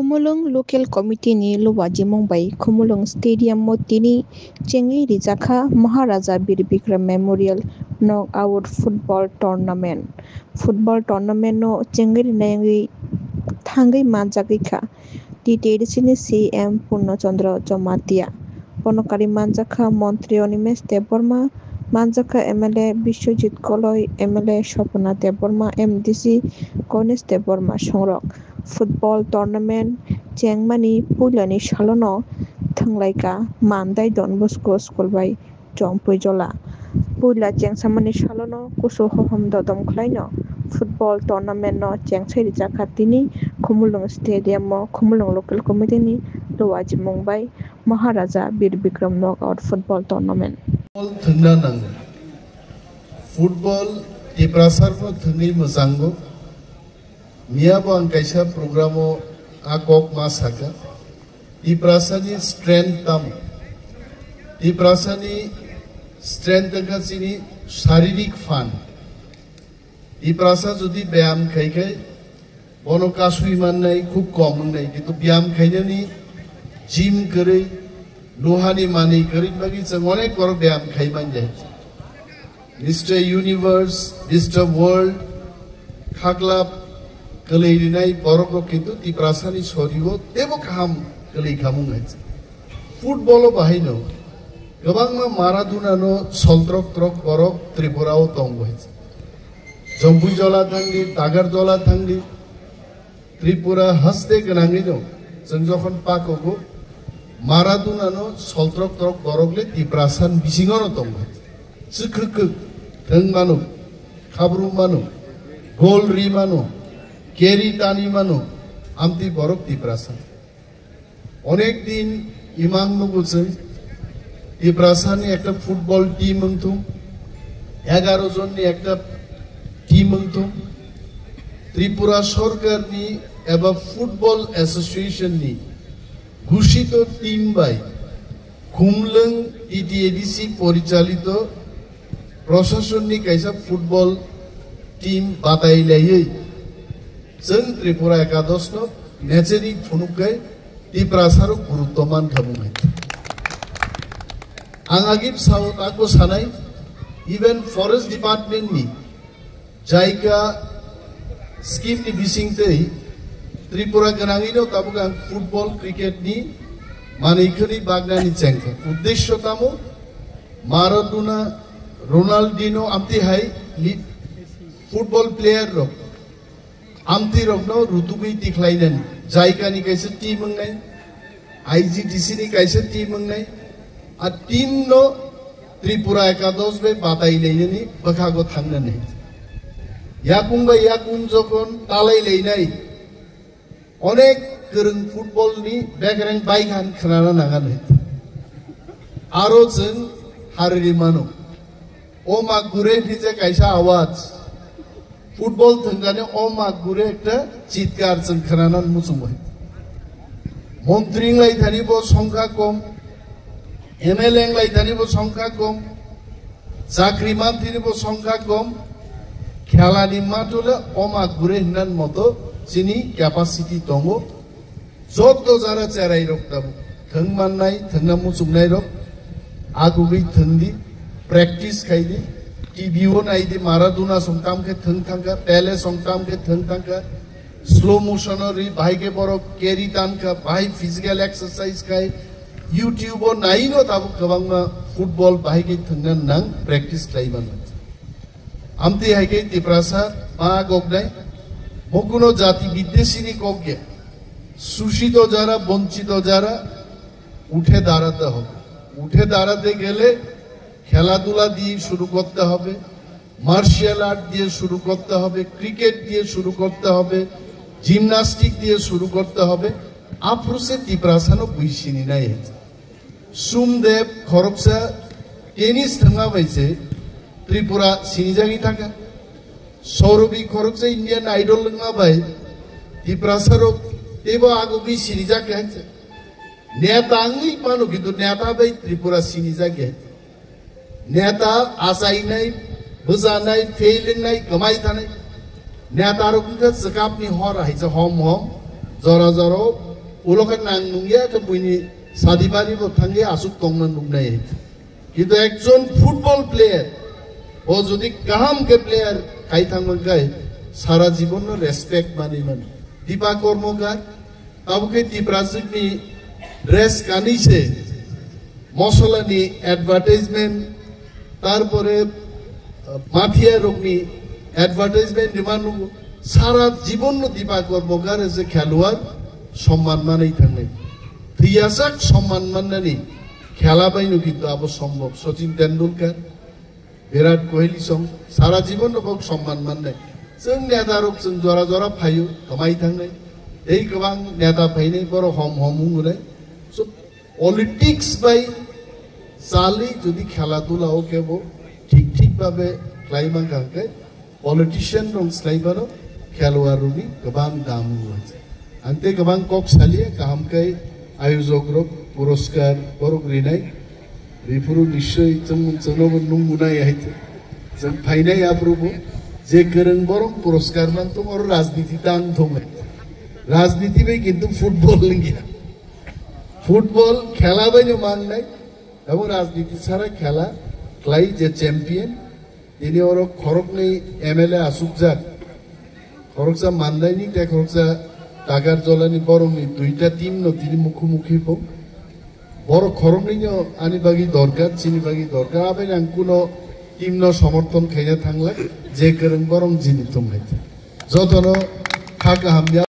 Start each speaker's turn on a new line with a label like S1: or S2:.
S1: Khumulung Local Committee ni Luwaji Mumbai Khumulung Stadium mo tini chengi rijaka Maharaja Bir Bikram Memorial Knockout Football Tournament. Football tournament no chengi rinangi thangai manjaki kha. T.T.D.C. CM Purno Chandra Jomatia. Ponokari manjaka Montri Onimes Deborma Manjaka MLA Bishojit Koloi MLA Shopana Deborma MDC Konis Deborma Songrok. Football tournament Chengmani Pulani Shalono Tanglaika Mandai Don Bosco School by John Pujola Pula Chengsamani Shalono Kuso Hom Dodom Kleino Football tournament no Chengsai Jakatini Khumulung Stadium mo Khumulung Local Committee ni Luwaji Mumbai Maharaja Bir Bikram Knockout Football Tournament
S2: Football di prasarno thungi mazango Miabo ang kaisa programo akok masaka di prasani strength tam di prasani strength ka sini sharirik fan di prasa jodi byam khai khai bono kasu iman nai khub kom nai kitu byam khaina ni gym kare lohani mani kare bagi changone kor byam khai man jai Mr. Universe Mr. World khaglap Kalairinai borok kintu di prasani soriwo tebo kaham kalai kamu ngaji football bahino gabang ma Maradona no soltrok trok borok Tripura o tonggo ngaji Jambu jola thangli tagar jola thangli Tripura haste ganangi no sanjokhon pakogo Maradona no soltrok trok borok le di prasan bisingono tonggo sukhuk thang manu khabru manu gol ri manu Keri tani mano amti borok di prasan. Onek din imam no bulsen di prasan ni ekta football team untung 11 John ni ekta team untung Tripura Sarkar ni eba football association ni ঘোষিত team by Khumulung T.T.D.C. পরিচালিত প্রশাসন ni kaisa football team batailai Jeng Tripura Ekados no Neceri Funukai di Prasaro Gurutoman Kabungai. Angagip South Ako Sanai, even Forest Department ni Jaika scheme ni bising tei Tripura Ganangino Tabugang football cricket ni Manikari Bagna ni Cengke. Uddesho tamo Maradona Ronaldinho amti hai football player ro Amti rokno rutubi tikhlainan Jaika ni kaisa team ngai IGTC ni kaisa team ngai a team no Tripura Ekados be batai leine ni bakhago thangna nei yakung ba yakung jokon talai leinai onek kereng football ni background baikan khnana nagan nei aro jeng hariri mano o ma gure ni je kaisa awaz Football thangane oma gure ekta chitkar khananan musumbai montring lai thanibo songkha kom MLA lai thanibo songkha kom chakri man thanibo songkha kom khelani matule oma gure hinan moto chini capacity tongo joto jara cherai rokta thangman nai thangna musumnai rok agugui thangdi practice khaidi TVO naidi Maradona songtam ke thangka Pele songtam ke thangka slow motion ri bhai ke borok carry tan ka bhai physical exercise kai YouTube o naino tabu kabangma football bhai ke thangnan nang practice laiman amti hai ke tiprasa ma gognai mokuno jati বিদ্বেষিনী কগে শোষিত যারা বঞ্চিত যারা উঠে দাঁড়াতে হবে উঠে দাঁড়াতে গেলে খেলাধুলা দিয়ে শুরু করতে হবে মার্শাল আর্ট দিয়ে শুরু করতে হবে ক্রিকেট দিয়ে শুরু করতে হবে জিমন্যাস্টিক দিয়ে শুরু করতে হবে আফরুসে তিপ্রাসানো বুইসিনি নাই সুমদেব খরকসা টেনিস থাঙ্গা বাইছে ত্রিপুরা সিনিজাগি থাকা সৌরভী খরকসা ইন্ডিয়ান আইডল লঙ্গা বাই তিপ্রাসারো তেবা আগবি সিনিজাকে আছে নেতা আঙ্গি মানো কিন্তু নেতা বাই ত্রিপুরা সিনিজাগে Neta asai nai, buza nai, failing nai, kamai tanai. Neta rukun ka zakap ni hor hai sa hom hom, zoro zoro ulokan nang nungya ke puini sadibari bo thange asuk tongna nungnai কিন্তু একজন football player ও যদি কাহাম কে player খাই থাকবেন গাই সারা জীবন respect মানি মানি Dipa Karmakar তাবুকে দীপরাজনি dress কানিছে মশলানি advertisement তারপরে mafia রোগনি advertisement দিমানু সারা জীবন দীপা কর্মকার যে খেলোয়াড় সম্মান মানেই থাকবে রিয়াসাক সম্মান মাননানি খেলা বাইনো কিন্তু আবার সম্ভব সচিন তেন্ডুলকার বিরাট কোহলি সং সারা জীবন বক সম্মান মাননাय जों नेतारक जों जरा जरा फायो कमाई थांनाय এই गोबां नेता फायनाय बर हम मुंगुनाय सो पलिटिक्स बाय साली যদি খেলাধুলাও কেব ঠিক ঠিক ভাবে ক্লাইমা গাঙ্কে পলিটিশিয়ান রং স্লাইবানো খেলোয়াড়নি गोबां দাম আছে আনতে गोबां কক সালিয়ে কাহামকাই आयोजक रक पुरस्कार बरक रिनाय बेफोरो निश्चय जों नुंगुनाय हायते जों फायनाय आब्रुबो जे गोरों बरं पुरस्कार मान तो और राजनीति दान दं राजनीति में किंतु फुटबल लिंगिया फुटबल खेला बायनो माननाय এবং রাজনীতি ছাড়া খেলা ক্লাই যে চ্যাম্পিয়ন তিনি ওর খরকনি এমএলএ আসুকজাক খরকজা মানলাইনি তে খরকজা টাকার জলানি বরংনি দুইটা টিম ন তিনি মুখোমুখি পো বড় খরকনি আনি বাগি দরকার চিনি বাগি দরকার আবেন আঙ্কুনো টিম ন সমর্থন খাইয়া থাকলা যে গরং বরং জিনি তোমরাইতে যতন থাকা হামিয়া